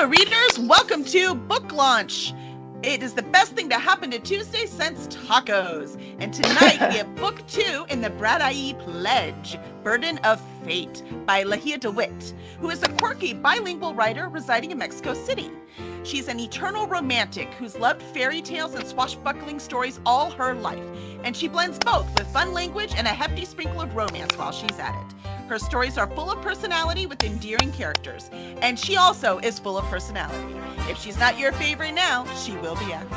Hello, readers. Welcome to Book Launch. It is the best thing to happen to Tuesday since tacos. And tonight we have Book 2 in the Bradaís Pledge, Burden of Faete, by Ligia de Wit, who is a quirky bilingual writer residing in Mexico City. She's an eternal romantic who's loved fairy tales and swashbuckling stories all her life, and she blends both with fun language and a hefty sprinkle of romance while she's at it. Her stories are full of personality with endearing characters, and she also is full of personality. If she's not your favorite now, she will be after.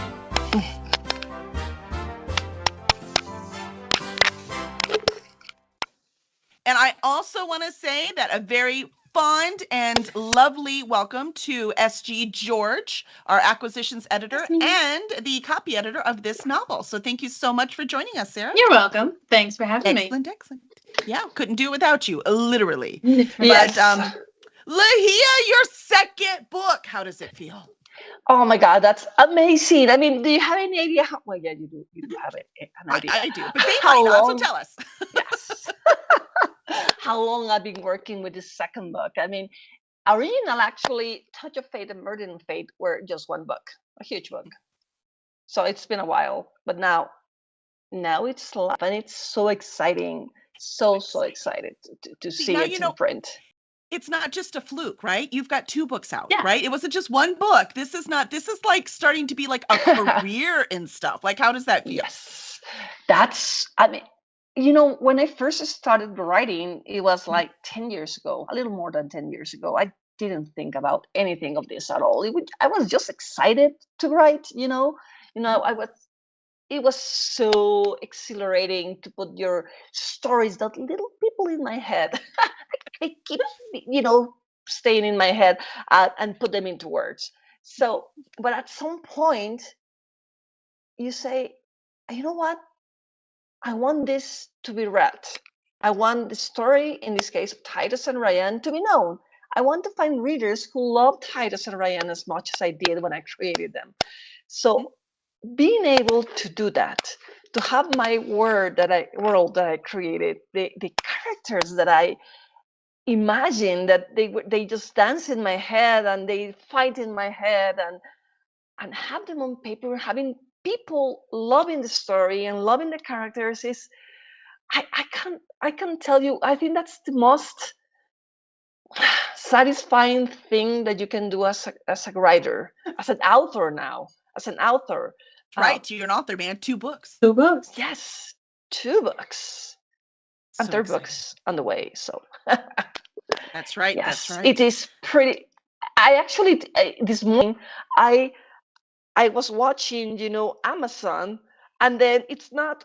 And I also want to say that a very fond and lovely welcome to SG George, our acquisitions editor and the copy editor of this novel. So thank you so much for joining us, Sarah. You're welcome. Thanks for having me. Excellent. Yeah, couldn't do it without you, literally. Yes. But Ligia, your second book, how does it feel? Oh my God, that's amazing. I mean, do you have any idea how, well, yeah, you do have an idea. I do, but they might not, so tell us. Yes. How long I've been working with this second book. I mean, original actually, Touch of Fate and Burden of Fate were just one book, a huge book. So it's been a while, but now it's live and it's so exciting. So excited to see it in print. It's not just a fluke, right? You've got 2 books out, right? It wasn't just one book. This is like starting to be like a career and stuff. Like, how does that feel? Yes, I mean, when I first started writing, it was like 10 years ago, a little more than 10 years ago. I didn't think about anything of this at all. I was just excited to write, it was so exhilarating to put your stories, that little people in my head. I keep, staying in my head and put them into words. So, but at some point, you say, you know what? I want this to be read. I want the story, in this case of Titus and Ryan, to be known. I want to find readers who love Titus and Ryan as much as I did when I created them. So being able to do that, to have my world that I created, the characters that I imagine, that they just dance in my head and they fight in my head, and have them on paper, having people loving the story and loving the characters is, I can't tell you. I think that's the most satisfying thing that you can do as a writer, as an author now, as an author. Right, you're an author, man. 2 books. 2 books. Yes, 2 books. And 3rd books on the way. So that's right. Yes, that's right. It is pretty. I actually this morning I was watching, Amazon, and then it's not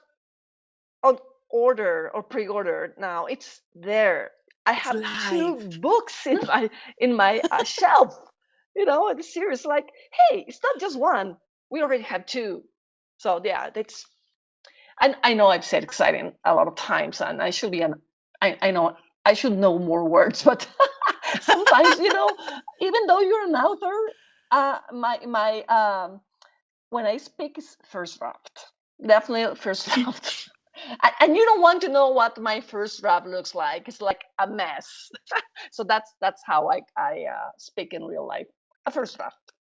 on order or pre-ordered now. It's there. I have live. 2 books in my shelf. The series, like, hey, it's not just one. We already have 2. So yeah, that's. And I know I've said exciting a lot of times, and I should be I know I should know more words, but sometimes, even though you're an author, my when I speak is first draft, definitely first draft. And you don't want to know what my first draft looks like. It's like a mess. So that's how I speak in real life. A first draft.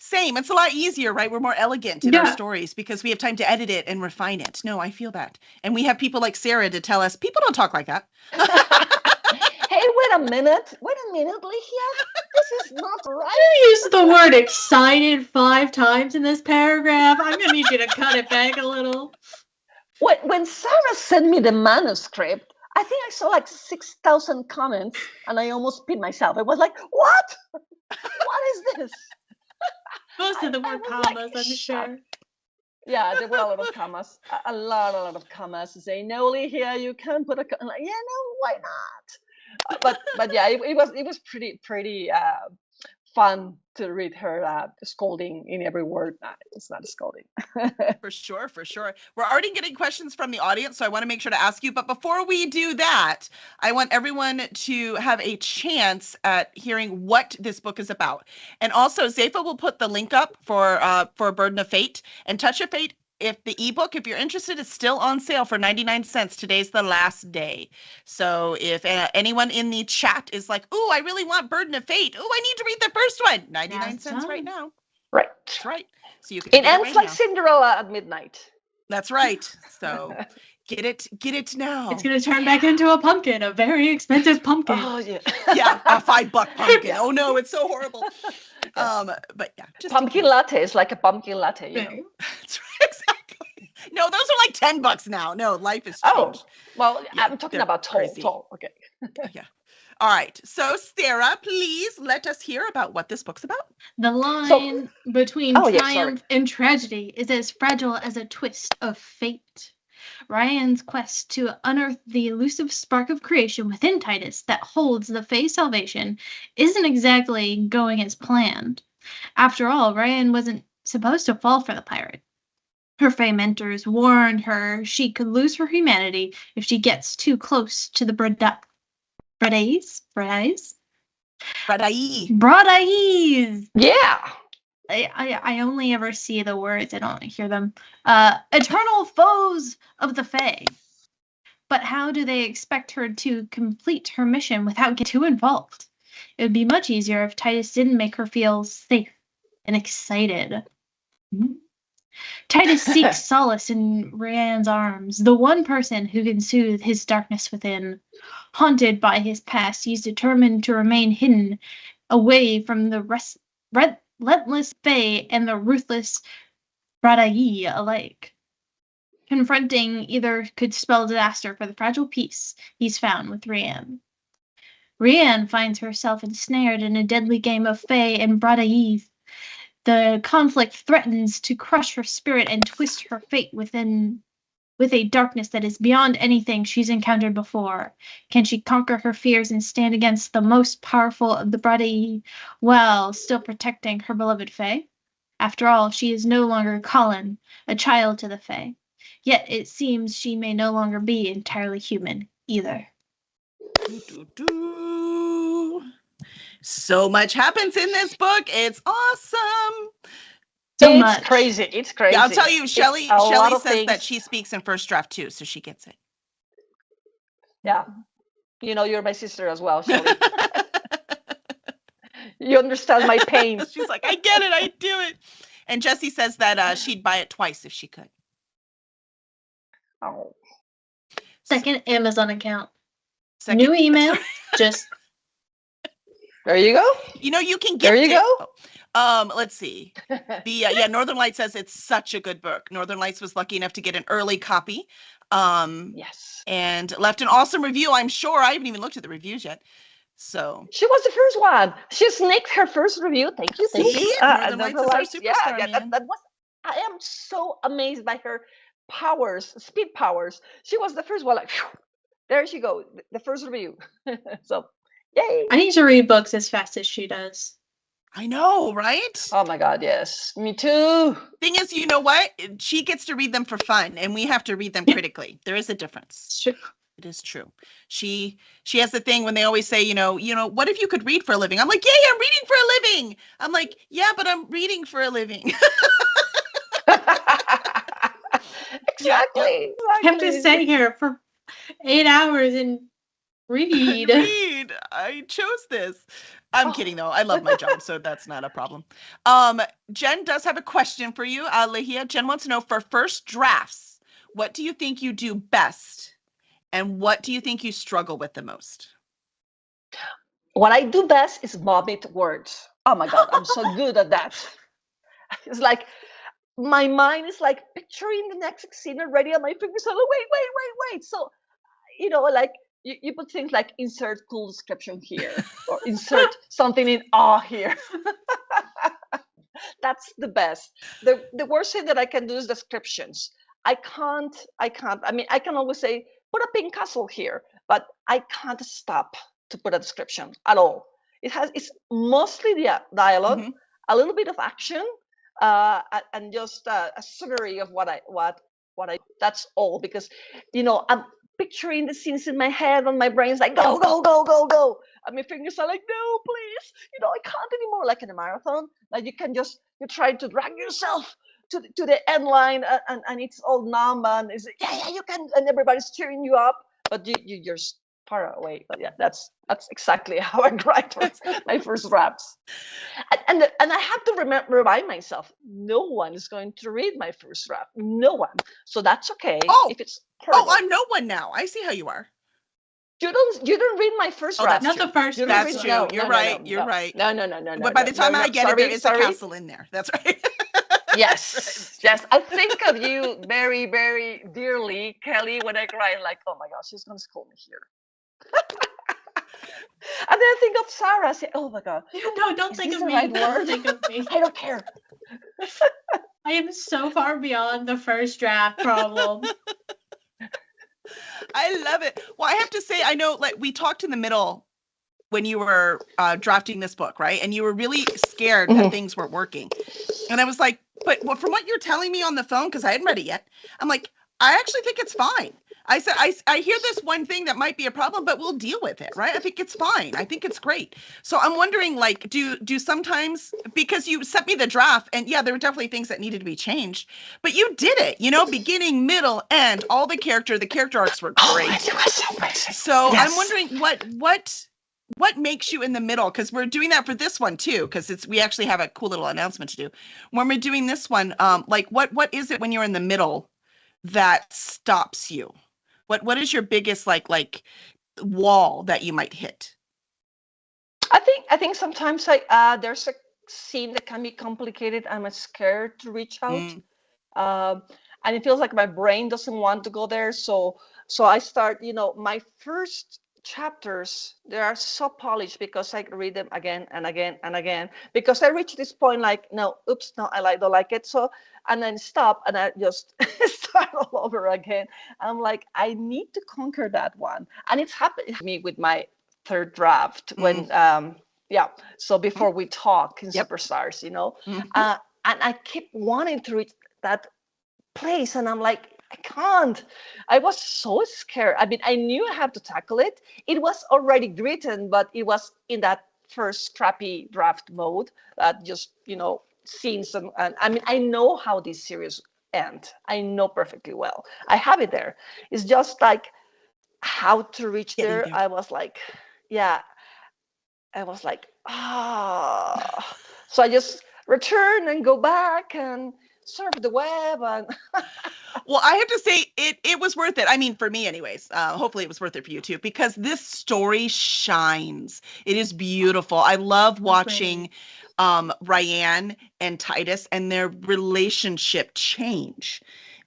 Same. It's a lot easier, right? We're more elegant in our stories because we have time to edit it and refine it. No, I feel that. And we have people like Sarah to tell us, people don't talk like that. Hey, wait a minute, Ligia. This is not right. You used the word excited 5 times in this paragraph. I'm going to need you to cut it back a little. When Sarah sent me the manuscript, I think I saw like 6,000 comments, and I almost peed myself. I was like, what? What is this? Most of them were commas, like, I'm sure. Yeah, there were a lot of commas. A lot of commas saying, no, Ligia, you can't put a comma. Like, yeah, no, why not? But yeah, it was pretty fun to read her scolding in every word. It's not a scolding. For sure. We're already getting questions from the audience, so I want to make sure to ask you. But before we do that, I want everyone to have a chance at hearing what this book is about. And also, Zepha will put the link up for Burden of Fate, and Touch of Fate if the ebook, if you're interested, is still on sale for 99 cents. Today's the last day. So if anyone in the chat is like, "Ooh, I really want Burden of Fate. Ooh, I need to read the first one." 99 cents right now. Right. That's right. So you can It get it ends right like now. Cinderella at midnight. That's right. So get it now. It's gonna turn back into a pumpkin, a very expensive pumpkin. Oh yeah. Yeah, a $5 pumpkin. Yeah. Oh no, it's so horrible. But yeah, just Pumpkin latte is like a pumpkin latte, you know. That's right, exactly. No, those are like $10 now. No, life has changed. Oh, well, Yeah, I'm talking they're about tall. crazy. Okay. Yeah. All right. So, Sarah, please let us hear about what this book's about. The line between Oh, yeah, triumph and tragedy is as fragile as a twist of fate. Ryan's quest to unearth the elusive spark of creation within Titus that holds the Fae's salvation isn't exactly going as planned. After all, Ryan wasn't supposed to fall for the pirate. Her Fae mentors warned her she could lose her humanity if she gets too close to the Bradaís? Bradaís! Yeah. I only ever see the words, I don't hear them. Eternal foes of the Fae. But how do they expect her to complete her mission without getting too involved? It would be much easier if Titus didn't make her feel safe and excited. Titus seeks solace in Rhiannon's arms, the one person who can soothe his darkness within. Haunted by his past, he's determined to remain hidden away from the relentless Fae and the ruthless Bradaís alike. Confronting either could spell disaster for the fragile peace he's found with Rhiannon. Rhiannon finds herself ensnared in a deadly game of Fae and Bradaís. The conflict threatens to crush her spirit and twist her fate with a darkness that is beyond anything she's encountered before. Can she conquer her fears and stand against the most powerful of the Bradaís while still protecting her beloved Fae? After all, she is no longer Colin, a child to the Fae. Yet it seems she may no longer be entirely human either. So much happens in this book. It's awesome. It's crazy. It's crazy. Yeah, I'll tell you, Shelley says that she speaks in first draft too, so she gets it. Yeah. You know, you're my sister as well, Shelley. You understand my pain. She's like, I get it, I do it. And Jessie says that she'd buy it twice if she could. Oh. Second Amazon account. New email. Just there you go. You know, you can get there you go. Let's see. The Northern Lights says it's such a good book. Northern Lights was lucky enough to get an early copy. Yes. And left an awesome review, I'm sure. I haven't even looked at the reviews yet. So she was the first one. She sneaked her first review. Thank you. Northern Lights is our superstar, man. That was. I am so amazed by her powers, speed powers. She was the first one. Like, whew, there she goes, the first review. So, yay! I need to read books as fast as she does. I know, right? Oh my God, yes, me too. Thing is, you know what? She gets to read them for fun, and we have to read them critically. There is a difference. It's true. It is true. She has the thing when they always say, you know, what if you could read for a living? I'm like, yeah, I'm reading for a living. I'm like, yeah, but I'm reading for a living. Exactly. I have to stay here for 8 hours and read. I chose this. I'm kidding though. I love my job, so that's not a problem. Jen does have a question for you, Ligia. Jen wants to know, for first drafts, what do you think you do best? And what do you think you struggle with the most? What I do best is vomit words. Oh my God, I'm so good at that. It's like my mind is like picturing the next scene already, and my fingers are like, wait. So, you know, like you put things like insert cool description here, or insert something in awe here. That's the best. The worst thing that I can do is descriptions. I can't. I mean, I can always say, put a pink castle here, but I can't stop to put a description at all. It's mostly the dialogue, a little bit of action, and just a summary of what I. That's all, because, you know, I'm picturing the scenes in my head, and my brain's like, go, and my fingers are like, no, please, you know, I can't anymore. Like in a marathon, like you're trying to drag yourself to the end line, and it's all numb, and it's yeah, you can, and everybody's cheering you up, but you're just far away. But yeah, that's exactly how I write my first drafts. And I have to remind myself, no one is going to read my first draft. No one. So that's okay if it's horrible. I'm no one now. I see how you are. You don't read my first draft. Not the first. That's true. You're right. You're right. No. But by the time I get it, there is a castle in there. That's right. Yes. Yes. I think of you very, very dearly, Kelly, when I cry, like, oh my gosh, she's going to scold me here. And then I think of Sarah. Say, oh my God. No, don't think of me. Right don't think of me. I don't care. I am so far beyond the first draft problem. I love it. Well, I have to say, I know, like, we talked in the middle when you were drafting this book, right? And you were really scared that things weren't working. And I was like, but from what you're telling me on the phone, because I hadn't read it yet, I'm like, I actually think it's fine. I said, I hear this one thing that might be a problem, but we'll deal with it, right? I think it's fine. I think it's great. So I'm wondering, like, do sometimes, because you sent me the draft, and yeah, there were definitely things that needed to be changed, but you did it, beginning, middle, end, all the character arcs were great. So yes. I'm wondering what makes you in the middle, because we're doing that for this one too, because we actually have a cool little announcement to do when we're doing this one. Like what is it when you're in the middle that stops you? What is your biggest like wall that you might hit? I think sometimes there's a scene that can be complicated. I'm scared to reach out, and it feels like my brain doesn't want to go there. So I start. My first chapters, they are so polished because I read them again and again and again, because I reach this point like, no, I don't like it. So, and then stop, and I just start all over again. I'm like, I need to conquer that one. And it's happened to me with my third draft when so before we talk in Superstars, and I keep wanting to reach that place, and I'm like, I can't. I was so scared. I mean, I knew I had to tackle it. It was already written, but it was in that first scrappy draft mode that just, scenes. And I mean, I know how this series end. I know perfectly well. I have it there. It's just like how to reach there. I was like, So I just return and go back and surf the web. And well, I have to say it was worth it. I mean, for me anyways. Hopefully it was worth it for you too, because this story shines. It is beautiful. I love watching Ryan and Titus and their relationship change.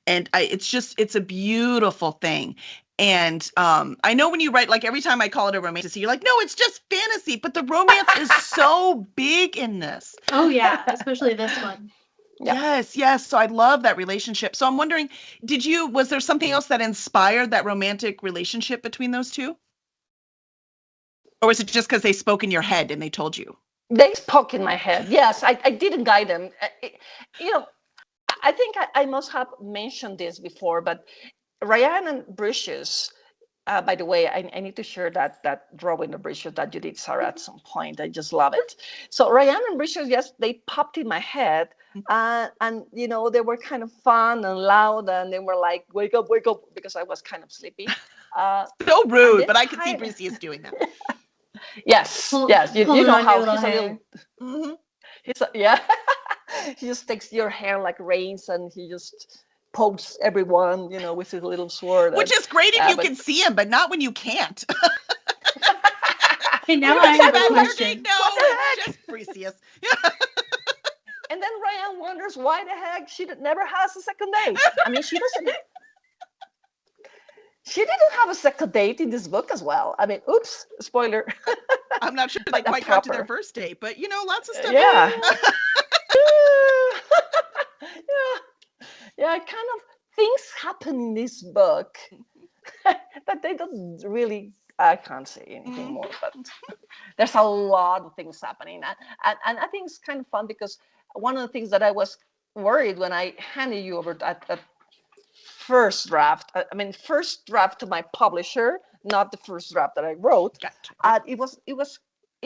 And it's a beautiful thing. And I know when you write, like every time I call it a romantasy, you're like, no, it's just fantasy. But the romance is so big in this. Oh, yeah, especially this one. Yeah. Yes. So I love that relationship. So I'm wondering, was there something else that inspired that romantic relationship between those two? Or was it just because they spoke in your head and they told you? They spoke in my head. Yes, I didn't guide them. I think I must have mentioned this before, but Ryan and Bricious, by the way, I need to share that drawing of Bricious that you did, Sarah, at some point. I just love it. So Ryan and Bricious, yes, they popped in my head. And they were kind of fun and loud, and they were like, wake up, because I was kind of sleepy. So rude, but I could see Bricious doing that. Yes. You know how he's a little... He just takes your hair like reins, and he just pokes everyone, with his little sword. Which is great if you can see him, but not when you can't. Hey, now I have a question. No, it's just Bricious. And then Ryan wonders why the heck she never has a second date. I mean, she didn't have a second date in this book as well. I mean, oops, spoiler. I'm not sure they quite got to their first date, but lots of stuff. Yeah. Yeah, kind of things happen in this book that they don't really. I can't say anything more, but there's a lot of things happening, and I think it's kind of fun because one of the things that I was worried when I handed you over that first draft, first draft to my publisher, not the first draft that I wrote. Gotcha. It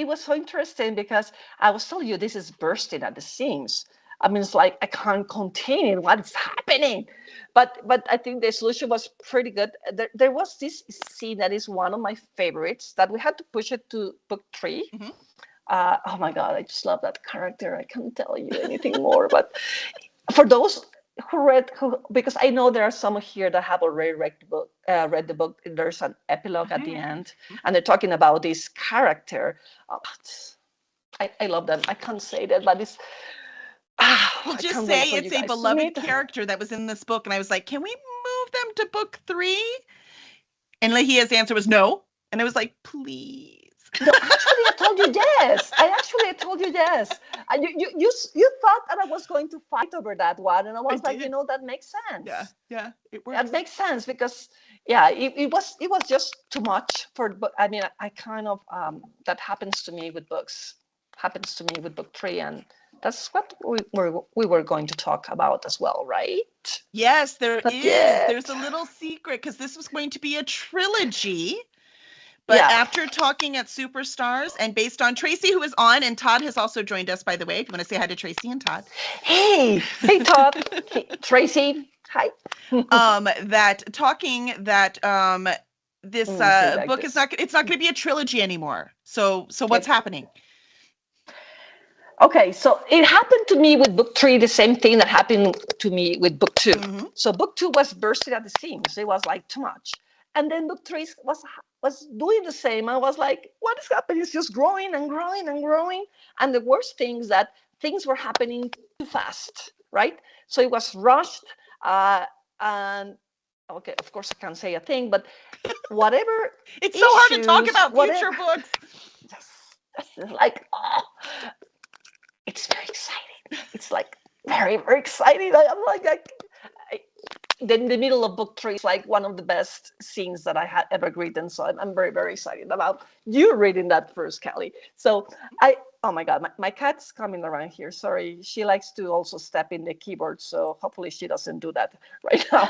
was so interesting because I was telling you this is bursting at the seams. I mean, it's like I can't contain it. What is happening? But I think the solution was pretty good. There was this scene that is one of my favorites that we had to push it to book 3. Mhm. Oh my God, I just love that character. I can't tell you anything more. But for those because I know there are some here that have already read the book. There's an epilogue at the end, and they're talking about this character. Oh, I love them. I can't say that, but it's. We'll I just can't wait say for it's you a guys to beloved meet. character that was in this book, and I was like, can we move them to book 3? And Ligia's answer was no, and I was like, please. No, actually, I told you yes. I told you yes. You thought that I was going to fight over that one, and I was like, did. that makes sense. Yeah, it works. That makes sense because it was just too much for. But I mean, I kind of that happens to me with books. Happens to me with book 3, and that's what we were going to talk about as well, right? Yes, there Not is. yet. There's a little secret because this was going to be a trilogy. But Yeah. after talking at Superstars and based on Tracy, who is on, and Todd has also joined us, by the way, if you want to say hi to Tracy and Todd. Hey, Todd. Hey, Tracy. Hi. That talking that this Say like book this. is it's not going to be a trilogy anymore. So what's happening? Okay, so it happened to me with book 3, the same thing that happened to me with book 2. Mhm. So book 2 was bursting at the seams. It was like too much. And then book 3 was doing the same. I was like, what is happening? It's just growing and growing and growing. And the worst thing is that things were happening too fast, right? So it was rushed. And okay, of course I can't say a thing, but whatever It's so hard to talk issues, about whatever, future books. just like, oh, it's very exciting. It's like very, very exciting. I'm like, then the middle of book 3 is like one of the best scenes that I had ever written. So I'm very, very excited about you reading that first, Kelly. So oh my God, my cat's coming around here. Sorry, she likes to also step in the keyboard. So hopefully she doesn't do that right now.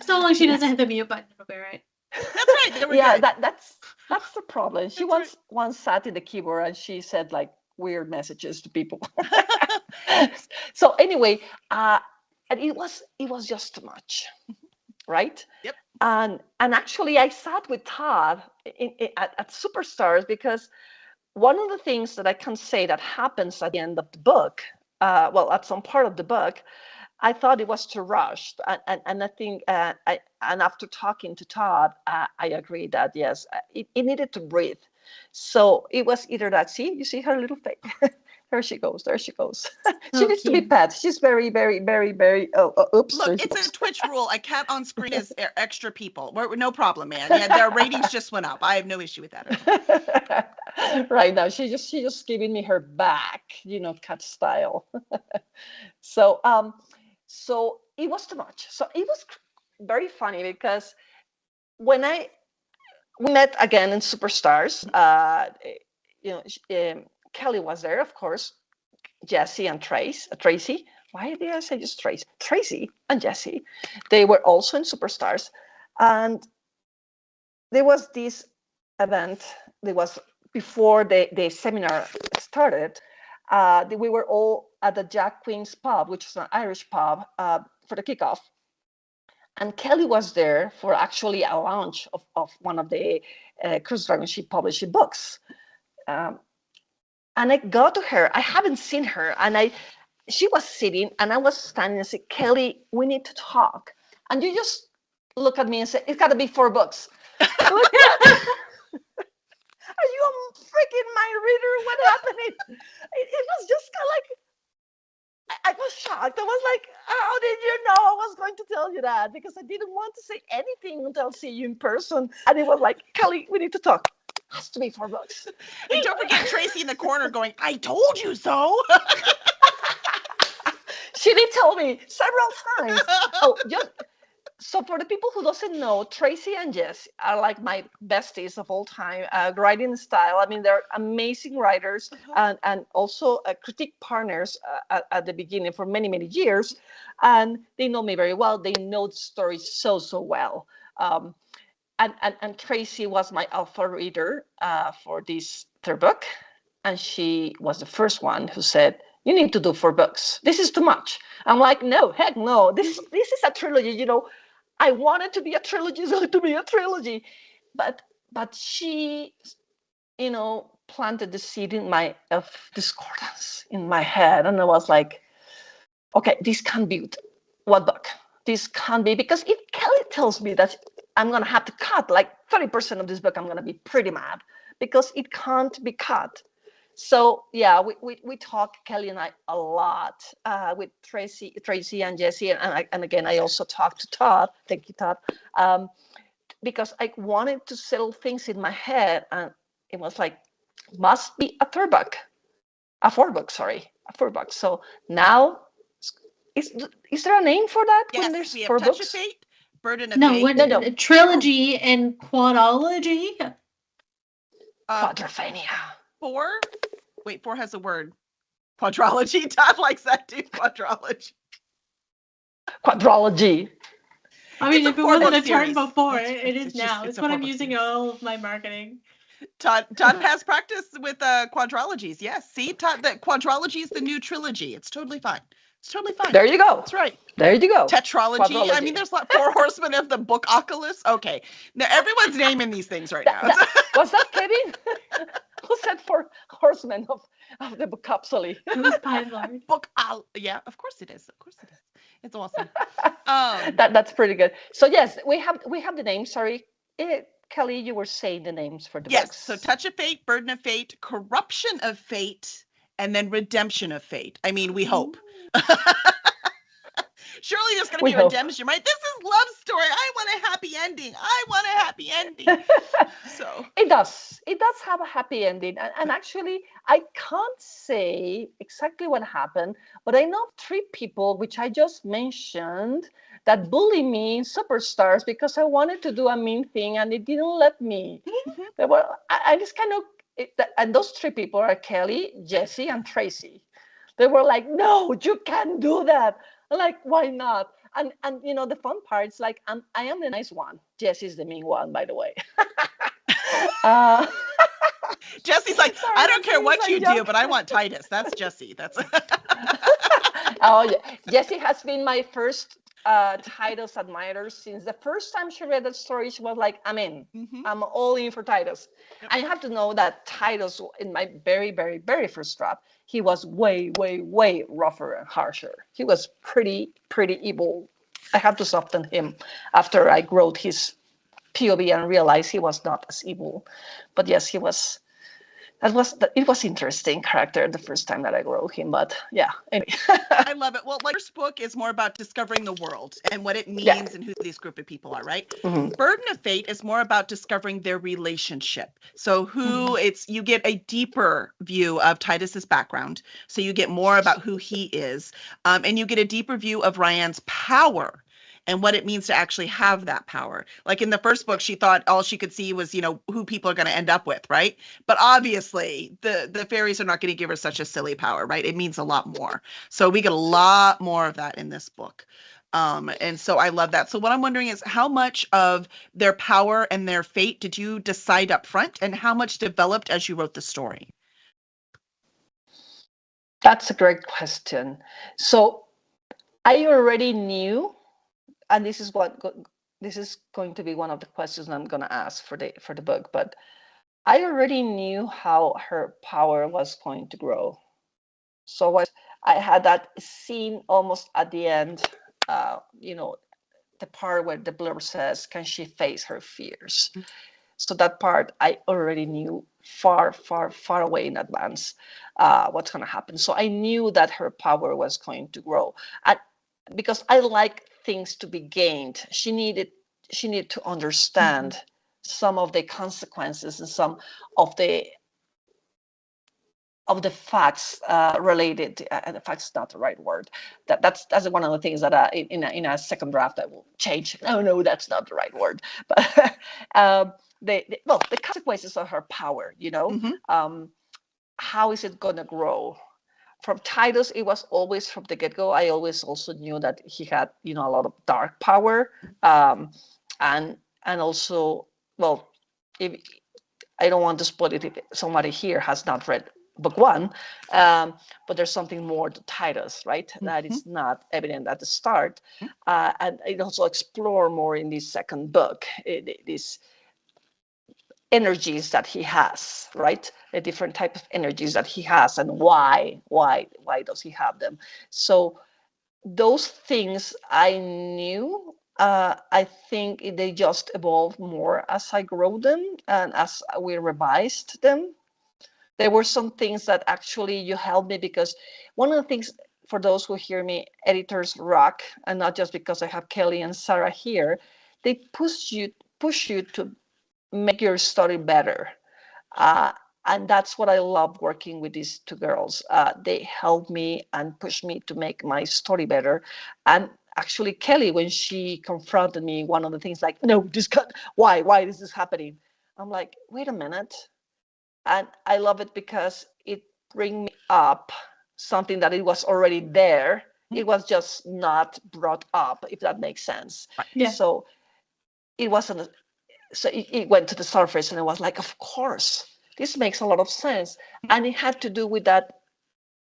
So long as she doesn't hit the mute button, it'll be all right. That's right. Then we're Yeah, good. that's the problem. She once sat in the keyboard and she said like weird messages to people. So anyway, and it was just too much, right? Yep. And actually, I sat with Todd at Superstars because one of the things that I can say that happens at the end of the book, well, at some part of the book, I thought it was too rushed, and I think, and after talking to Todd, I agree that yes, it needed to breathe. So it was either that. See, you see her little face. There she goes. There she goes. She needs to be pet. She's very, very, very, very. Oops. Look, it's a Twitch rule. A cat on screen is extra people. No problem, man. Yeah, their ratings just went up. I have no issue with that. Right now, she's just giving me her back, cat style. So so it was too much. So it was very funny because when we met again in Superstars, Kelly was there, of course, Jesse and Tracy. Why did I say just Tracy? Tracy and Jesse. They were also in Superstars. And there was this event. There was before the seminar started. We were all at the Jack Queen's pub, which is an Irish pub, for the kickoff. And Kelly was there for actually a launch of one of the Cruise Dragon Ship publishing books. And I go to her. I haven't seen her. And she was sitting and I was standing and said, Kelly, we need to talk. And you just look at me and say, it's got to be 4 books. Are you a freaking mind reader? What happened? It was just kind of like, I was shocked. I was like, how did you know I was going to tell you that? Because I didn't want to say anything until I see you in person. And it was like, Kelly, we need to talk. It has to be 4 books. And don't forget Tracy in the corner going, I told you so. She did tell me several times. Oh, so for the people who doesn't know, Tracy and Jess are like my besties of all time, writing style. I mean, they're amazing writers and also critique partners at the beginning for many, many years. And they know me very well. They know the story so, so well. And Tracy was my alpha reader for this third book. And she was the first one who said, You need to do 4 books. This is too much. I'm like, no, heck no. This is a trilogy. You know, I want it to be a trilogy, so to be a trilogy. But she, you know, planted the seed in my of discordance in my head, and I was like, okay, this can't be one book. This can't be, because if Kelly tells me that I'm gonna have to cut like 30% of this book, I'm gonna be pretty mad, because it can't be cut. So yeah, we talk, Kelly and I, a lot with Tracy and Jesse, and again I also talked to Todd. Thank you, Todd, because I wanted to settle things in my head, and it was like, must be a 4 book, sorry, a 4 book. So now, is there a name for that when Yes, there's we have 4 Touch of books? Fate, Burden of No, Fate. when No. a trilogy and quadology. Quadrophenia. 4. Wait, 4 has a word. Quadrology. Todd likes that too. Quadrology. Quadrology. I mean, It's if a it wasn't 4-book a term series. before, It's it is just- now. it's It's a what I'm 4-book using in series. all of my marketing. Todd has practice with quadrologies. Yes, see, Todd, that quadrology is the new trilogy. It's totally fine. It's totally fine. There you go. That's right. There you go. Tetralogy. Quadrology. I mean, there's like 4 horsemen of the book Oculus. Okay, now everyone's naming these things right now. Was that Kevin? Who said 4 horsemen of the book capsule? It was Pine Lord. Yeah, of course it is. Of course it is. It's awesome. That's pretty good. So yes, we have the names. Sorry, Kelly, you were saying the names for the yes. books. So Touch of Fate, Burden of Fate, Corruption of Fate, and then Redemption of Fate. I mean, we hope. Surely there's going to be redemption, right? This is love story. I want a happy ending. So it does have a happy ending, and actually I can't say exactly what happened, but I know 3 people, which I just mentioned, that bully me in Superstars because I wanted to do a mean thing and it didn't let me. They were, I just kind of, and those 3 people are Kelly, Jesse, and Tracy. They were like, no, you can't do that. I'm like, why not? And you know, the fun part is like, I am the nice one. Jesse's the mean one, by the way. Jesse's like, sorry, I don't care what you do, but I want Titus. That's Jesse. That's oh yeah, Jesse has been my first Titus admirer since the first time she read that story. She was like, I'm in. I'm all in for Titus. Yep. And you have to know that Titus, in my very, very, very first draft, he was way, way, way rougher and harsher. He was pretty evil. I had to soften him after I wrote his POV and realized he was not as evil. But yes, he was. It was interesting character the first time that I wrote him, but yeah, anyway. I love it. Well, like, first book is more about discovering the world and what it means and who these group of people are, right? Burden of Fate is more about discovering their relationship. So you get a deeper view of Titus's background. So you get more about who he is, and you get a deeper view of Ryan's power and what it means to actually have that power. Like in the first book, she thought all she could see was, you know, who people are going to end up with, right? But obviously, the fairies are not going to give her such a silly power, right? It means a lot more. So we get a lot more of that in this book. And so I love that. So what I'm wondering is, how much of their power and their fate did you decide up front, and how much developed as you wrote the story? That's a great question. So I already knew, and this is going to be one of the questions I'm going to ask for the book, but I already knew how her power was going to grow. So I had that scene almost at the end, you know, the part where the blurb says, can she face her fears? So that part I already knew far, far, far away in advance what's going to happen. So I knew that her power was going to grow. And because I like things to be gained, she needed to understand some of the consequences and some of the facts related. The facts is not the right word. That's one of the things that in a second draft I will change. No, that's not the right word. But the consequences of her power. You know, how is it going to grow? From Titus, it was always from the get-go. I always also knew that he had, you know, a lot of dark power, and also, well, if I don't want to spoil it if somebody here has not read book one, but there's something more to Titus, right? That is not evident at the start, and it also explore more in this second book. These energies that he has, right? The different type of energies that he has, and why does he have them? So those things I knew. I think they just evolved more as I grew them and as we revised them. There were some things that actually you helped me, because one of the things, for those who hear me, editors rock, and not just because I have Kelly and Sarah here, they push you to make your story better. Uh, and that's what I love working with these two girls. They help me and push me to make my story better. And actually, Kelly, when she confronted me, one of the things like, no, this cut, why is this happening? I'm like, wait a minute. And I love it because it brings me up something that it was already there. It was just not brought up, if that makes sense. Yeah. So it wasn't. So it went to the surface, and I was like, of course, this makes a lot of sense. And it had to do with that.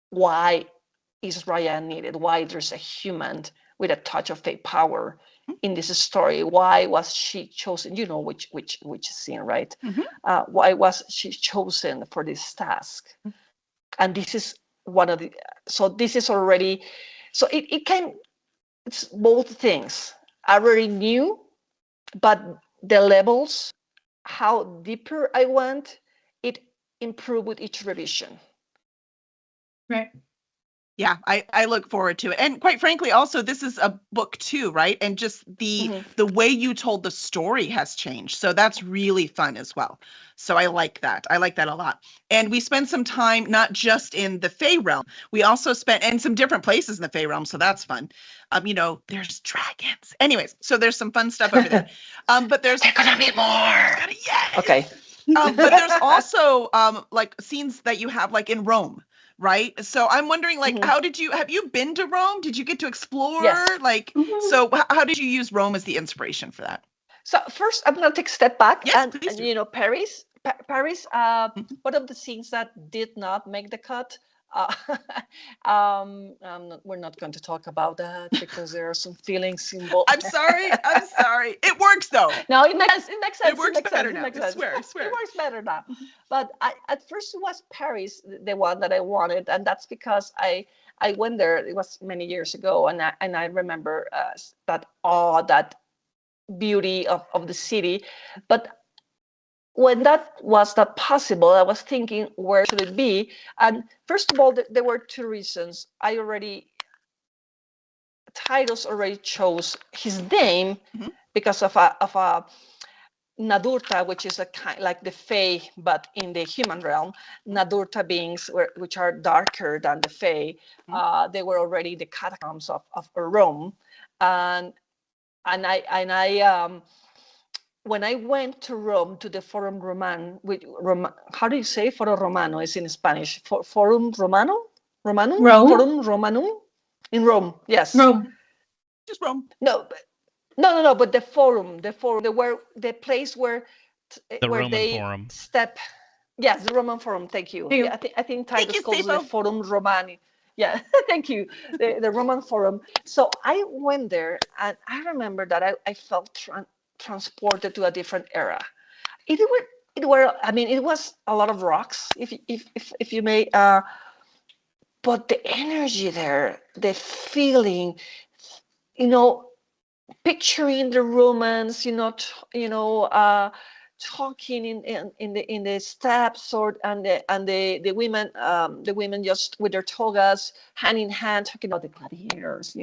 Why is Ryan needed? Why there's a human with a touch of fate power in this story? Why was she chosen? You know which scene, right? Why was she chosen for this task? And this is one of the. So this is already. So it came. It's both things. I already knew, but the levels, how deeper I went, it improved with each revision. Right. Yeah, I look forward to it. And quite frankly, also, this is a book too, right? And just the way you told the story has changed. So that's really fun as well. So I like that. I like that a lot. And we spent some time not just in the Fey realm. We also spent in some different places in the Fey realm, so that's fun. There's dragons. Anyways, so there's some fun stuff over there. But there's gonna be more. Yes. Okay. But there's also like scenes that you have like in Rome, right? So I'm wondering, like, have you been to Rome? Did you get to explore? Yes. Like, so how did you use Rome as the inspiration for that? So first, I'm gonna take a step back. Yes, and, please and do. you know, Paris. One of the scenes that did not make the cut. We're not going to talk about that because there are some feelings involved. I'm sorry. It works though. No, it makes sense. It works better now. I swear. It works better now. But at first it was Paris, the one that I wanted, and that's because I went there. It was many years ago, and I remember that awe, that beauty of the city. But when that was not possible, I was thinking, where should it be? And first of all, there were two reasons. Titus already chose his name because of a Nadurta, which is a kind like the Fae, but in the human realm. Nadurta beings, which are darker than the Fae, they were already the catacombs of Rome, and I when I went to Rome to the Forum Roman, how do you say Forum Romano? Is in Spanish. Forum Romano, Romanum, Rome? Forum Romanum, in Rome. Yes. Rome. Just Rome. No, but the forum, the place where Roman they Forum. step. Yes, the Roman Forum. Thank you. Yeah, I think Titus calls it the Forum Romani. Yeah, thank you. The Roman Forum. So I went there, and I remember that I felt transported to a different era. It were. I mean, it was a lot of rocks, if you may. But the energy there, the feeling, you know, picturing the Romans, talking in the steps, and the women just with their togas, hand in hand, talking about the gladiators,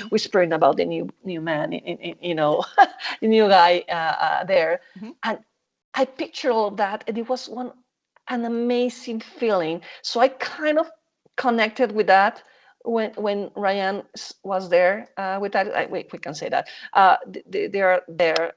whispering about the new man, the new guy there, and I picture all of that, and it was an amazing feeling. So I kind of connected with that when Ryan was there with that. We can say that they are there,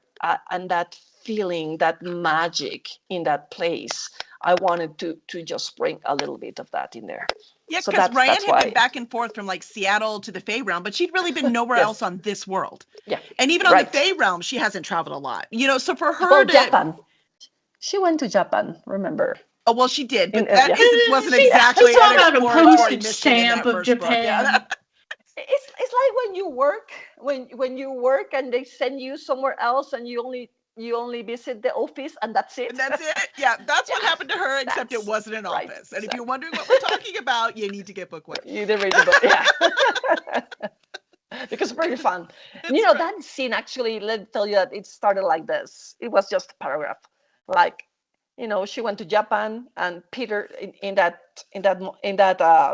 and that feeling, that magic in that place. I wanted to just bring a little bit of that in there. Yeah, So because Ryan that's had why. been back and forth from like Seattle to the Fey realm, but she'd really been nowhere Yes. else on this world. Yeah. And even on the Fey realm, she hasn't traveled a lot. So for her Japan. She went to Japan, remember? Oh, well, she did, but Yeah. wasn't She exactly saw an about a exploratory postage mission in stamp that of first book. Japan. Yeah. It's like when you work, when you work and they send you somewhere else and you only visit the office and that's it. And that's it. Yeah, that's what Yeah, happened to her, except it that's wasn't an right. office. And if you're Exactly. wondering what we're talking about, you need to get book one. You did read the book, yeah. Because it's very fun. It's fun. That scene actually, let me tell you that it started like this. It was just a paragraph. Like, she went to Japan, and Peter in that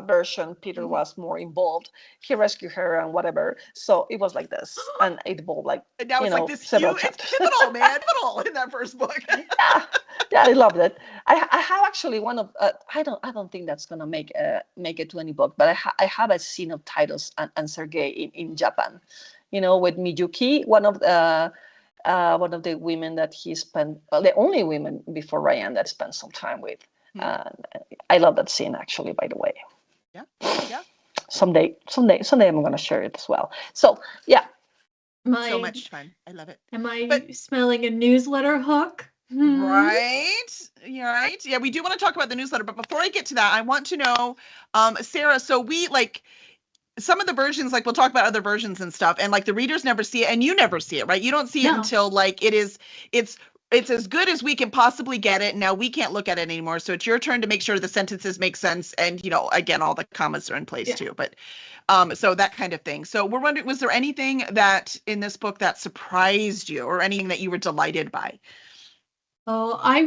version, Peter was more involved. He rescued her and whatever. So it was like this, and it evolved like And now it's like this several huge, it's chapters. pivotal, man. Pivotal in that first book. Yeah, I loved it. I have actually one of I don't think that's gonna make it to any book, but I have a scene of Titus and Sergei in Japan, with Miyuki, one of the women that he spent, well, the only women before Ryan that spent some time with. I love that scene, actually, by the way. Yeah, yeah. Someday I'm gonna share it as well. So yeah. So much fun. I love it. Am I smelling a newsletter hook? Right. You're right. Yeah, we do want to talk about the newsletter, but before I get to that, I want to know, Sarah, so we some of the versions, we'll talk about other versions and stuff, and the readers never see it, and you never see it, right? You don't see it until it's as good as we can possibly get it. Now we can't look at it anymore, so it's your turn to make sure the sentences make sense, and again, all the commas are in place too. But so that kind of thing. So we're wondering, was there anything that in this book that surprised you, or anything that you were delighted by? Oh, I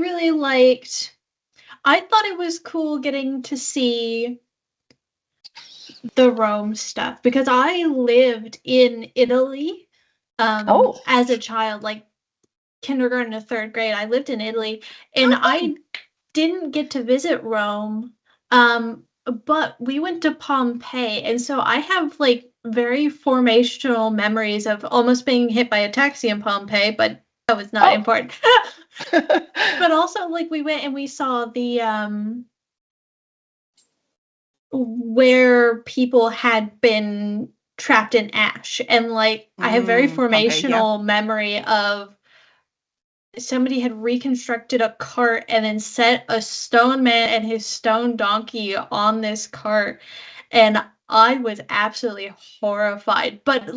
thought it was cool getting to see the Rome stuff, because I lived in Italy as a child, kindergarten to third grade. I lived in Italy, and I didn't get to visit Rome, but we went to Pompeii, and so I have very formational memories of almost being hit by a taxi in Pompeii, but that was not important. But also, we went and we saw the where people had been trapped in ash, and I have very formational memory of somebody had reconstructed a cart and then set a stone man and his stone donkey on this cart, and I was absolutely horrified. But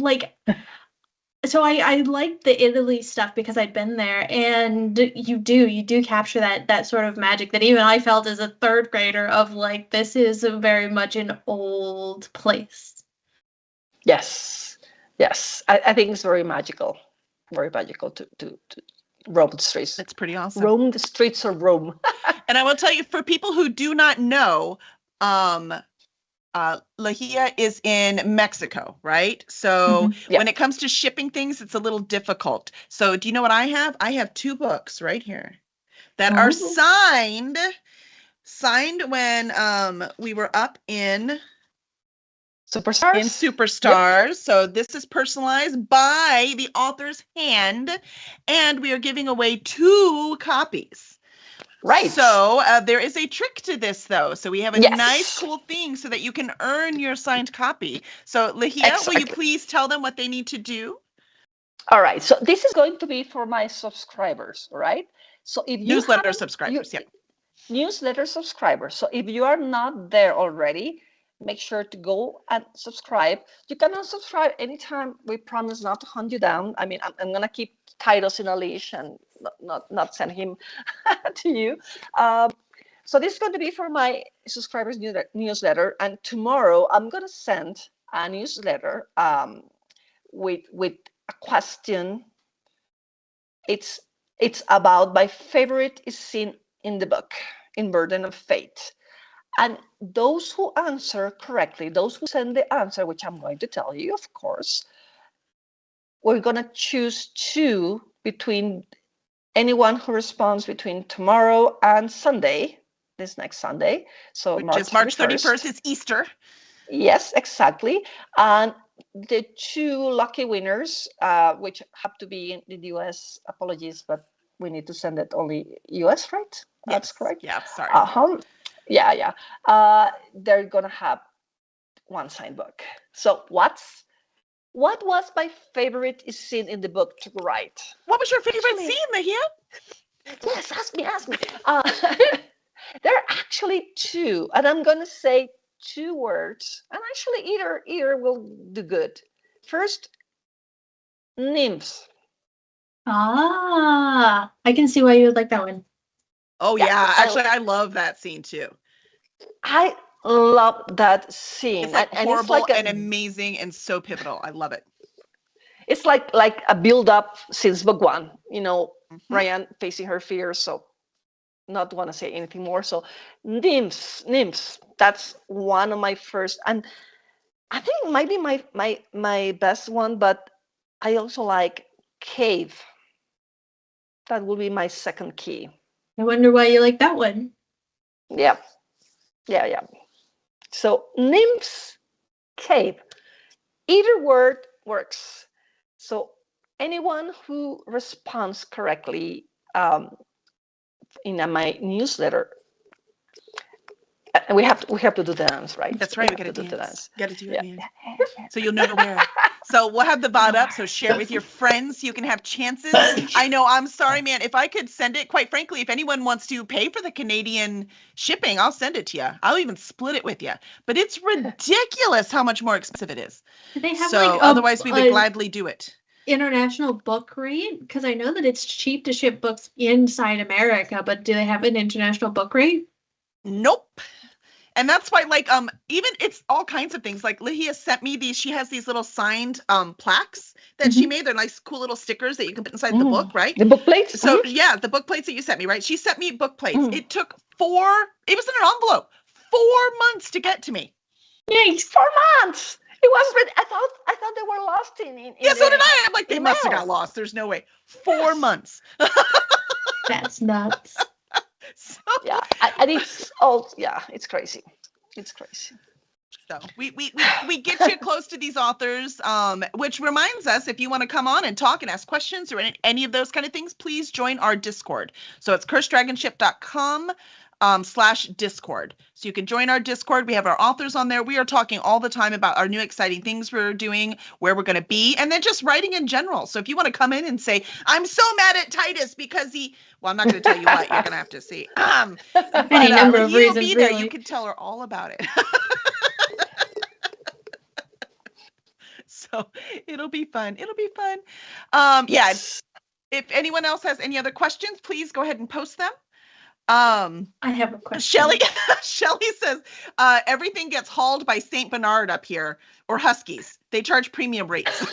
so I liked the Italy stuff because I'd been there, and you do capture that sort of magic that even I felt as a third grader of this is very much an old place. Yes. I think it's very magical to roam the streets. It's pretty awesome. Roam the streets of Rome. And I will tell you, for people who do not know, Ligia is in Mexico, right? So when it comes to shipping things, it's a little difficult. So do you know what I have? I have 2 books right here that are signed when we were up in Superstars. Yep. So this is personalized by the author's hand, and we are giving away 2 copies. Right. So there is a trick to this, though. So we have a nice, cool thing so that you can earn your signed copy. So, Ligia, will you please tell them what they need to do? All right. So this is going to be for my subscribers, right? So if you newsletter subscribers, newsletter subscribers. So if you are not there already, make sure to go and subscribe. You can unsubscribe anytime. We promise not to hunt you down. I mean, I'm gonna keep Titus in a leash and not send him to you. So this is going to be for my subscribers newsletter, and tomorrow I'm gonna send a newsletter with a question. It's about my favorite is scene in the book, in Burden of Fate. And those who answer correctly, those who send the answer, which I'm going to tell you, of course, we're going to choose 2 between anyone who responds between tomorrow and Sunday, this next Sunday. So which is March 31st is Easter. Yes, exactly. And the 2 lucky winners, which have to be in the US, apologies, but we need to send it only US, right? Yes. That's correct. Yeah, sorry. Yeah. They're gonna have 1 signed book. So what was my favorite scene in the book to write? What was your favorite scene, Ligia? Yes, ask me. There are actually two, and I'm going to say two words, and actually either will do good. First, nymphs. Ah, I can see why you would like that one. Oh Yeah, yeah, actually I love that scene too. I love that scene. It's like and horrible it's like and amazing and so pivotal. I love it. it's like a build up since book one. Mhm. Ryan facing her fears, so not want to say anything more. So nymphs. That's one of my first, and I think it might be my best one, but I also like cave. That will be my second key. I wonder why you like that one. Yeah, yeah. So nymphs, cave. Either word works. So anyone who responds correctly in my newsletter, we have to do the dance, right? That's We right. We have got to to do the dance. dance. Got to do it, Yeah. man. So you'll know to wear. So we'll have the bot up. So share with your friends. So you can have chances. I know. I'm sorry, man. If I could send it, quite frankly, if anyone wants to pay for the Canadian shipping, I'll send it to you. I'll even split it with you. But it's ridiculous how much more expensive it is. Do they have So like otherwise, we would a gladly do it. international book rate? Because I know that it's cheap to ship books inside America, but do they have an international book rate? Nope. And that's why, like, even it's all kinds of things. Like Ligia sent me these. She has these little signed plaques that she made. They're nice, cool little stickers that you can put inside the book, right? The book plates. So yeah, the book plates that you sent me, right? She sent me book plates. Mhm. It took it was in an envelope, 4 months to get to me. Yikes! 4 months. It was. I thought they were lost in Yeah, so did I. I'm like, they in must have mail. got lost. There's no way. 4 months. That's nuts. So, Yeah, and it's all. Yeah, it's crazy. It's crazy. so we get you close to these authors, which reminds us, if you want to come on and talk and ask questions or any of those kind of things, please join our Discord. So it's cursedragonship.com /Discord. So you can join our Discord. We have our authors on there. We are talking all the time about our new exciting things we're doing, where we're going to be, and then just writing in general. So if you want to come in and say, I'm so mad at Titus because well, I'm not going to tell you what. You're going to have to see. But Any number of Ligia will reasons, be there. really. You can tell her all about it. So it'll be fun. It'll be fun. Yeah. If anyone else has any other questions, please go ahead and post them. I have a question. Shelly says everything gets hauled by Saint Bernard up here, or Huskies. They charge premium rates.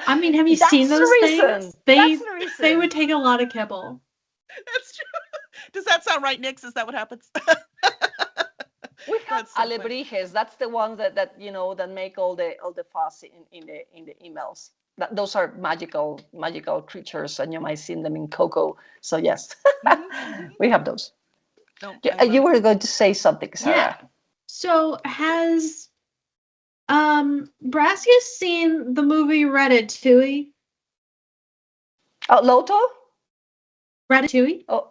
I mean, have you That's seen the those reason. things? That's the reason. They would take a lot of kibble. That's true. Does that sound right, Nix? Is that what happens? We have That's so funny. alebrijes. That's the ones that that make all the fuss in the emails. Those are magical creatures, and you might see them in Coco. So yes, we have those. No, You were going to say something, Sarah. Yeah. So has Brassius seen the movie Ratatouille? Loto? Ratatouille? Oh.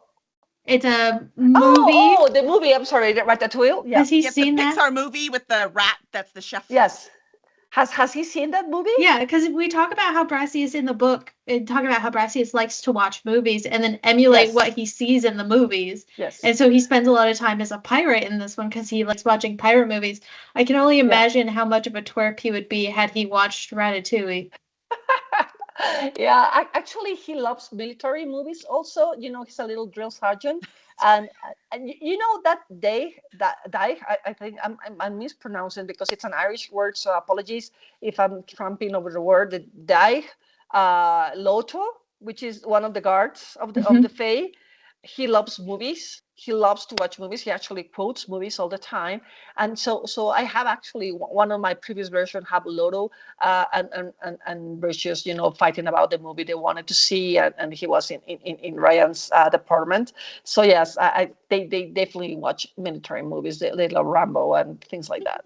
It's a movie. Oh, the movie. I'm sorry, Ratatouille. Yeah. Has he seen the that? Pixar movie with the rat that's the chef. Yes. Has he seen that movie? Yeah, because we talk about how Brassius in the book, and talk about how Brassius likes to watch movies and then emulate what he sees in the movies. Yes. And so he spends a lot of time as a pirate in this one because he likes watching pirate movies. I can only imagine how much of a twerp he would be had he watched Ratatouille. Yeah, actually, he loves military movies also. He's a little drill sergeant. And that day, I think I'm mispronouncing because it's an Irish word, so apologies if I'm tramping over the word. The day, Loto, which is one of the guards of the Fae. He loves movies. He loves to watch movies. He actually quotes movies all the time. And so I have actually one of my previous versions have Loto and British, fighting about the movie they wanted to see, and he was in Ryan's department. So yes, they definitely watch military movies. They love Rambo and things like that.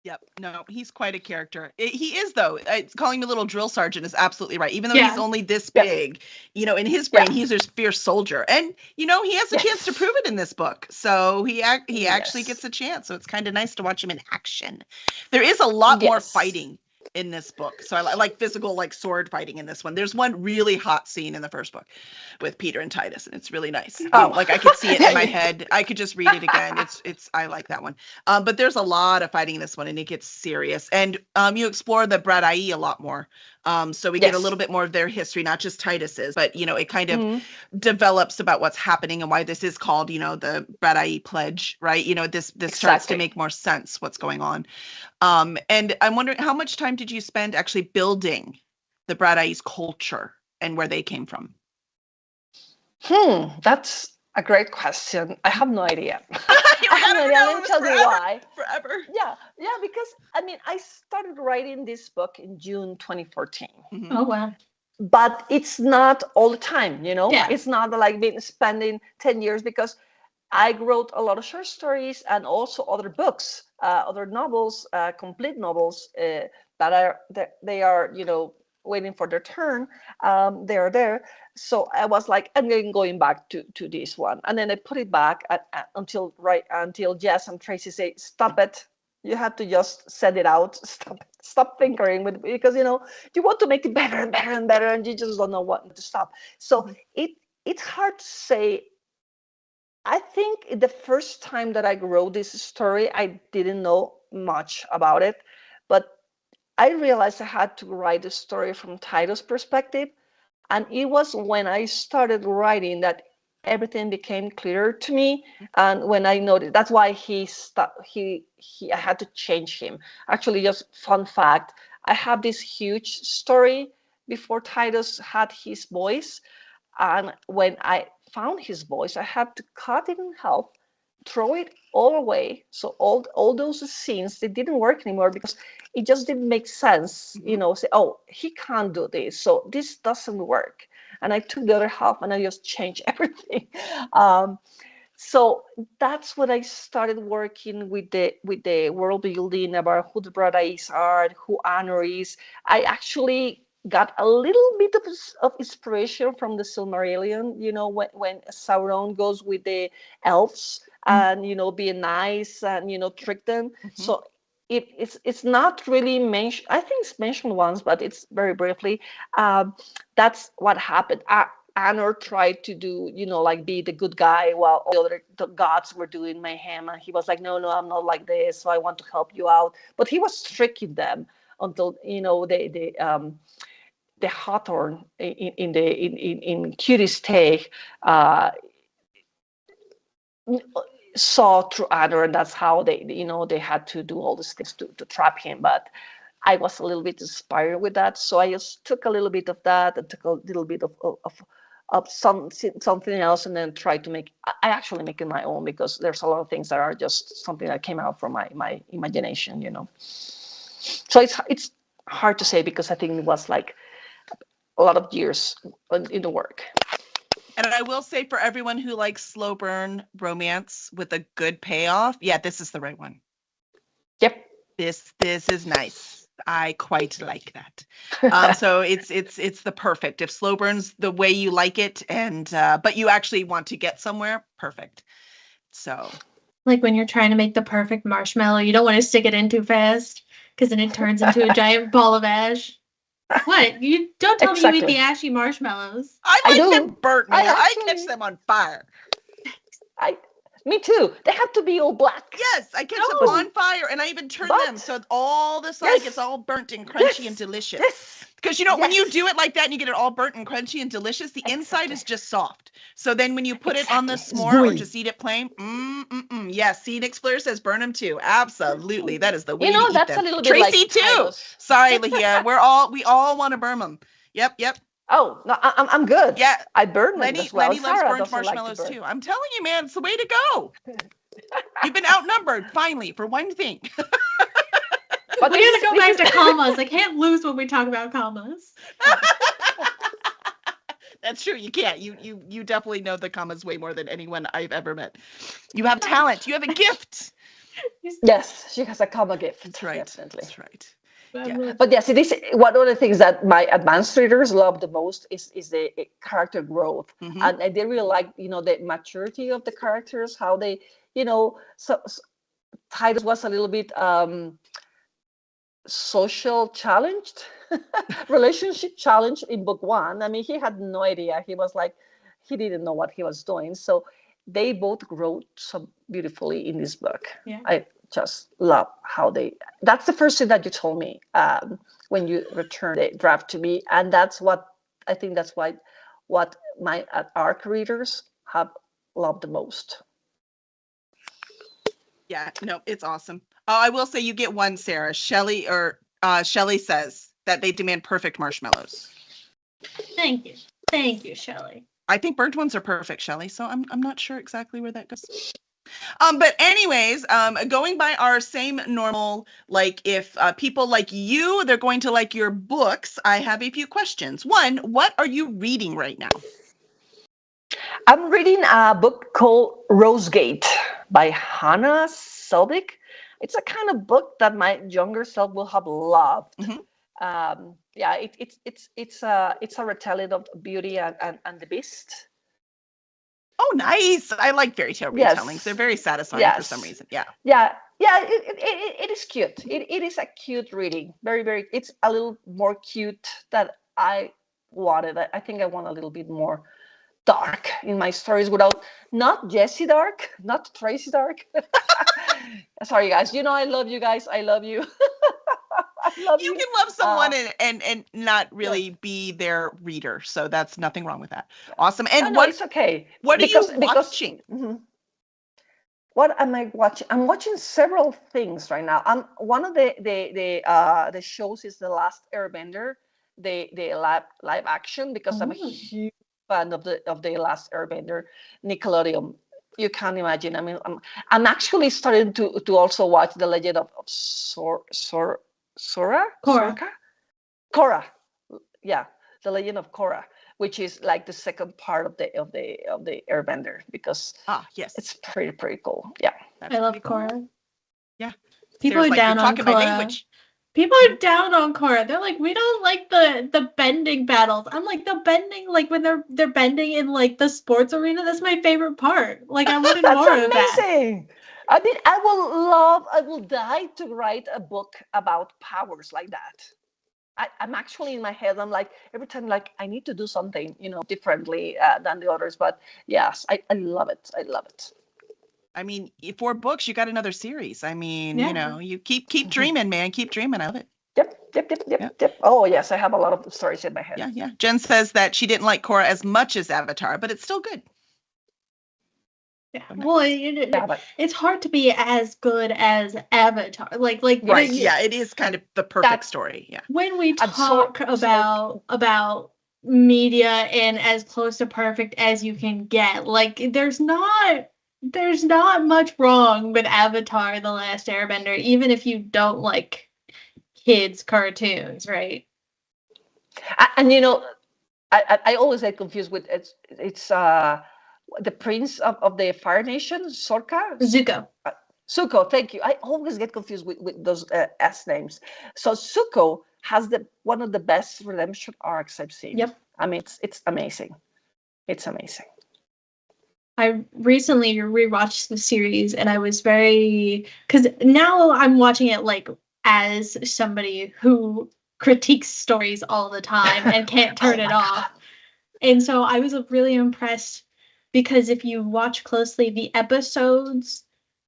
Yep. No, he's quite a character. He is, though. Calling him a little drill sergeant is absolutely right. Even though he's only this big, in his brain, he's a fierce soldier. And, he has a chance to prove it in this book. So he actually gets a chance. So it's kind of nice to watch him in action. There is a lot more fighting in this book. So I like physical, like sword fighting in this one. There's one really hot scene in the first book with Peter and Titus, and it's really nice. Oh. Like I could see it in my head. I could just read it again. I like that one. But there's a lot of fighting in this one, and it gets serious. And you explore the Bradaís a lot more. So we get a little bit more of their history, not just Titus's, but it kind of develops about what's happening and why this is called, the Bradaís Pledge, right? This starts to make more sense what's going on. And I'm wondering, how much time did you spend actually building the Bradaís culture and where they came from? That's a great question. I have no idea. I have no idea. Let me tell you why. Forever. Yeah, because I started writing this book in June 2014. Oh wow. But it's not all the time, Yeah. It's not like been spending 10 years, because I wrote a lot of short stories and also other books, other novels, complete novels they are, waiting for their turn. They are there. So I was like, I'm going back to this one, and then I put it back until Jess and Tracy say, stop it. You have to just send it out. Stop tinkering with, because you want to make it better and better and better, and you just don't know what to stop. So it's hard to say. I think the first time that I wrote this story, I didn't know much about it, but I realized I had to write the story from Titus' perspective. And it was when I started writing that everything became clearer to me. And when I noticed, that's why I had to change him. Actually, just fun fact, I have this huge story before Titus had his voice. And when I found his voice, I had to cut it in half, throw it all away. So all those scenes, they didn't work anymore because it just didn't make sense. Say, oh, he can't do this, so this doesn't work. And I took the other half and I just changed everything. So that's when I started working with the world building about who the Bradaís are, who Anor is. I actually got a little bit of inspiration from the Silmarillion, when Sauron goes with the elves and, being nice and, trick them. So it's not really mentioned. I think it's mentioned once, but it's very briefly. That's what happened. Anor tried to do, like be the good guy while all the gods were doing mayhem. And he was like, no, I'm not like this. So I want to help you out. But he was tricking them until, the Hawthorne in Cutie's Take saw through Anor, and that's how they had to do all these things to trap him. But I was a little bit inspired with that, so I just took a little bit of that and took a little bit of something else, and then tried to make. I actually make it my own, because there's a lot of things that are just something that came out from my imagination, So it's hard to say, because I think it was like a lot of years in the work. And I will say, for everyone who likes slow burn romance with a good payoff, yeah, this is the right one. Yep. This is nice. I quite like that. So it's the perfect. If slow burn's the way you like it, and but you actually want to get somewhere, perfect. So like when you're trying to make the perfect marshmallow, you don't want to stick it in too fast, because then it turns into a giant ball of ash. What? You don't tell me you eat the ashy marshmallows. I like them burnt more. I catch them on fire. Me too. They have to be all black. Yes, I catch them on fire, and I even turn them so all the side gets all burnt and crunchy and delicious. Because when you do it like that and you get it all burnt and crunchy and delicious, the inside is just soft. So then when you put it on the s'more or just eat it plain, yes, Seed Explorer says burn them too. Absolutely, that is the way to eat that's them. A little bit Tracy like too. Titus. Sorry, Ligia, we all want to burn them. Yep. Oh, no, I'm good. Yeah, I burn them as well. Lenny loves burnt marshmallows too. I'm telling you, man, it's the way to go. You've been outnumbered, finally, for one thing. But we gotta go back to commas. I can't lose when we talk about commas. That's true. You can't. You definitely know the commas way more than anyone I've ever met. You have talent. You have a gift. Yes, she has a comma gift. That's right. Definitely. That's right. Yeah. But yes, it is one of the things that my advanced readers love the most is the character growth, and they really like the maturity of the characters, how they so Titus was a little bit social challenged, relationship challenge in book one. I mean, he had no idea. He was like, he didn't know what he was doing. So they both wrote so beautifully in this book. Yeah. I just love how that's the first thing that you told me when you returned the draft to me. And that's what, I think that's what my ARC readers have loved the most. Yeah, no, it's awesome. Oh, I will say you get one, Sarah. Shelley says that they demand perfect marshmallows. Thank you, Shelley. I think burnt ones are perfect, Shelley. So I'm not sure exactly where that goes. But anyways, going by our same normal, like if people like you, they're going to like your books. I have a few questions. One, what are you reading right now? I'm reading a book called Rosegate by Hannah Selvig. It's a kind of book that my younger self will have loved. Yeah, it's a retelling of Beauty and the Beast. Oh, nice. I like fairy tale retellings. They're very satisfying for some reason. Yeah. Yeah. It is cute. It is a cute reading. Very, very, it's a little more cute than I wanted. I think I want a little bit more dark in my stories without, not Jessie Dark, not Tracy Dark. Sorry, guys. You know, I love you guys. I love you. I love you. You can love someone and not really be their reader. So that's nothing wrong with that. Awesome. And no, it's okay. What are you watching? What am I watching? I'm watching several things right now. One of the shows is The Last Airbender, the live action, because I'm a huge fan of the Last Airbender, Nickelodeon. You can't imagine. I mean, I'm actually starting to also watch The Legend of Korra. Yeah, The Legend of Korra, which is like the second part of the Airbender, because it's pretty cool. Yeah, I love Korra. Yeah, people are down on Korra. People are down on Korra. They're like, we don't like the bending battles. I'm like, the bending, like when they're bending in like the sports arena. That's my favorite part. Like I wanted more of that. That's amazing. I mean, I will die to write a book about powers like that. I'm actually in my head, I'm like, every time, like, I need to do something, differently than the others. But yes, I love it. I love it. I mean, 4 books, you got another series. I mean, you keep dreaming, man. Keep dreaming. I love it. Yep. Oh, yes, I have a lot of stories in my head. Yeah. Jen says that she didn't like Korra as much as Avatar, but it's still good. Yeah. Well, it's hard to be as good as Avatar. Like right. Yeah, it is kind of the perfect story. Yeah. When we talk about media and as close to perfect as you can get, like there's not much wrong with Avatar: The Last Airbender, even if you don't like kids cartoons, right? And I always get confused with it's the prince of the Fire Nation, Zuko. Zuko, thank you. I always get confused with those S names. So Zuko has one of the best redemption arcs I've seen. Yep. I mean, it's amazing. It's amazing. I recently rewatched the series, and I was because now I'm watching it like as somebody who critiques stories all the time and can't turn it off. And so I was really impressed because if you watch closely, the episodes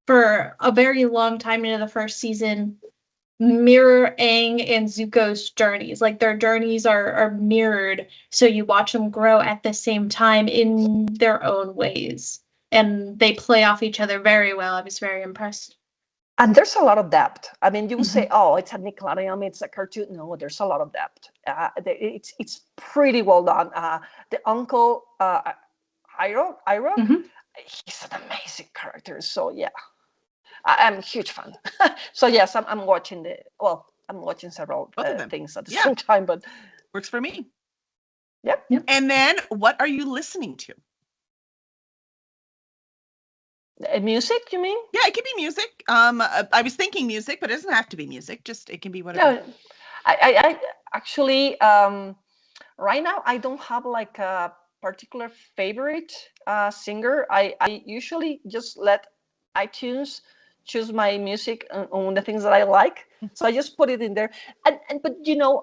for a very long time into the first season mirror Aang and Zuko's journeys. Like their journeys are mirrored, so you watch them grow at the same time in their own ways. And they play off each other very well. I was very impressed. And there's a lot of depth. I mean, you would say, oh, it's a Nickelodeon, it's a cartoon. No, there's a lot of depth. It's pretty well done. The uncle, Iroh, he's an amazing character. So yeah, I'm a huge fan. So yes, I'm watching I'm watching several things at the same time, but works for me. Yep. And then what are you listening to? Music, you mean? Yeah, it can be music. I was thinking music, but it doesn't have to be music. Just it can be whatever. No, I actually right now I don't have like a particular favorite singer. I usually just let iTunes choose my music on the things that I like. So I just put it in there. But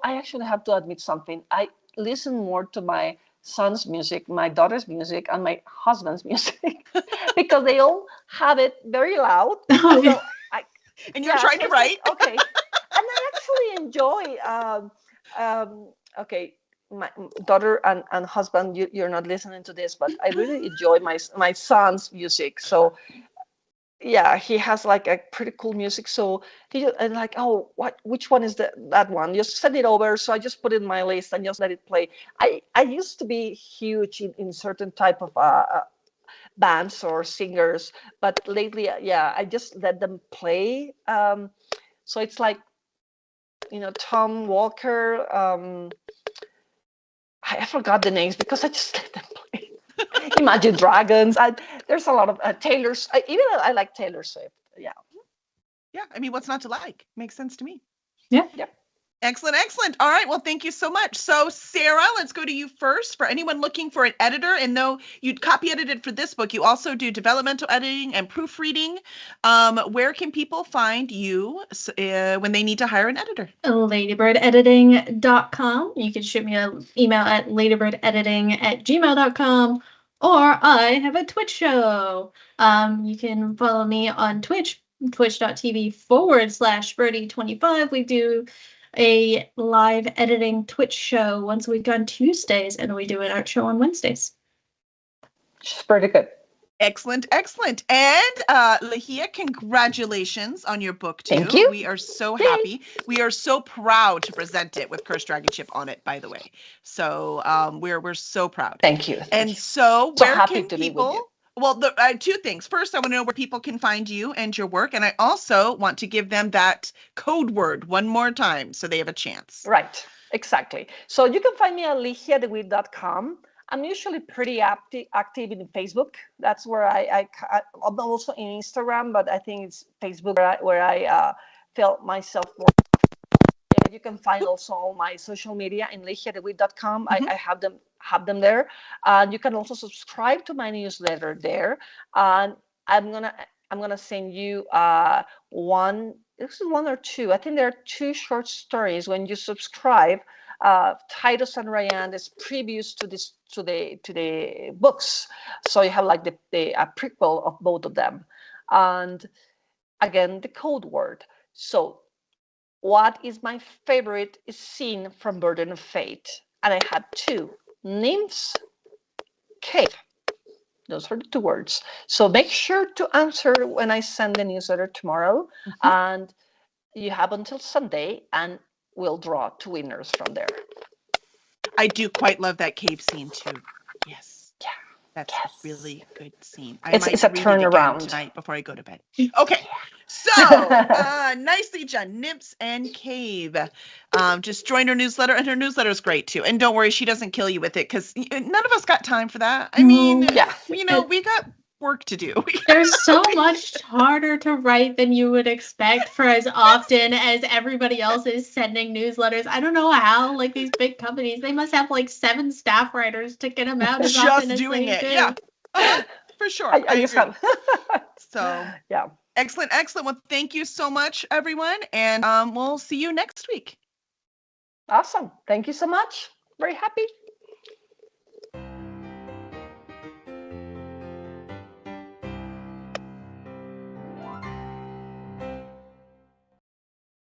I actually have to admit something. I listen more to my son's music, my daughter's music, and my husband's music because they all have it very loud. Oh, So And you're trying to it's like, write. okay. And I actually enjoy okay, my daughter and husband, you're not listening to this, but I really enjoy my son's music. So yeah, he has like a pretty cool music. So and like, oh, which one is that one? Just send it over. So I just put it in my list and just let it play. I used to be huge in certain type of bands or singers, but lately, yeah, I just let them play. So it's like, Tom Walker. I forgot the names because I just let them play. Imagine Dragons. There's a lot of Taylor's. Even I like Taylor Swift. Yeah. Yeah, I mean, what's not to like? Makes sense to me. yeah. Yep. Excellent, excellent. All right, well, thank you so much. So, Sarah, let's go to you first. For anyone looking for an editor, and though you copy edited for this book, you also do developmental editing and proofreading. Where can people find you when they need to hire an editor? Ladybirdediting.com. You can shoot me an email at ladybirdediting@gmail.com. Or I have a Twitch show. You can follow me on Twitch, twitch.tv/Birdie25. We do a live editing Twitch show once a week on Tuesdays, and we do an art show on Wednesdays. She's pretty good. Excellent, excellent. And Ligia, congratulations on your book too. Thank you. We are so Yay. happy. We are so proud to present it with Cursed Dragon Ship on it, by the way. So we're so proud. Thank you. And so So where happy can to be with you. people? Well, two things. First, I want to know where people can find you and your work, and I also want to give them that code word one more time so they have a chance. Right, exactly. So you can find me at ligiadewit.com. I'm usually pretty active in Facebook. That's where I'm also in Instagram, but I think it's Facebook where I felt myself more. You can find also all my social media in ligiadewit.com. Mhm. I have them there. You can also subscribe to my newsletter there. And I'm gonna send you one. This is one or two. I think there are two short stories when you subscribe. Titus and Ryan is previews to the books, so you have like the prequel of both of them, and again the code word. So what is my favorite scene from Burden of Fate? And I had two: nymphs, cave. Those are the two words. So make sure to answer when I send the newsletter tomorrow. Mhm. And you have until Sunday, and we'll draw two winners from there. I do quite love that cave scene too. Yes. Yeah. That's Yes. a really good scene. I It's might a read it again turnaround. tonight before I go to bed. Okay. So, nicely done. Nips and Cave. Just join her newsletter, and her newsletter is great too. And don't worry, she doesn't kill you with it because none of us got time for that. I mean, Yeah. we got work to do. There's so much harder to write than you would expect for as often as everybody else is sending newsletters. I don't know how, like these big companies, they must have like 7 staff writers to get them out as often Just as doing they it. do. Yeah. For sure. I just agree. have. So, yeah. excellent, excellent. Well, thank you so much, everyone, and we'll see you next week. Awesome. Thank you so much. Very happy.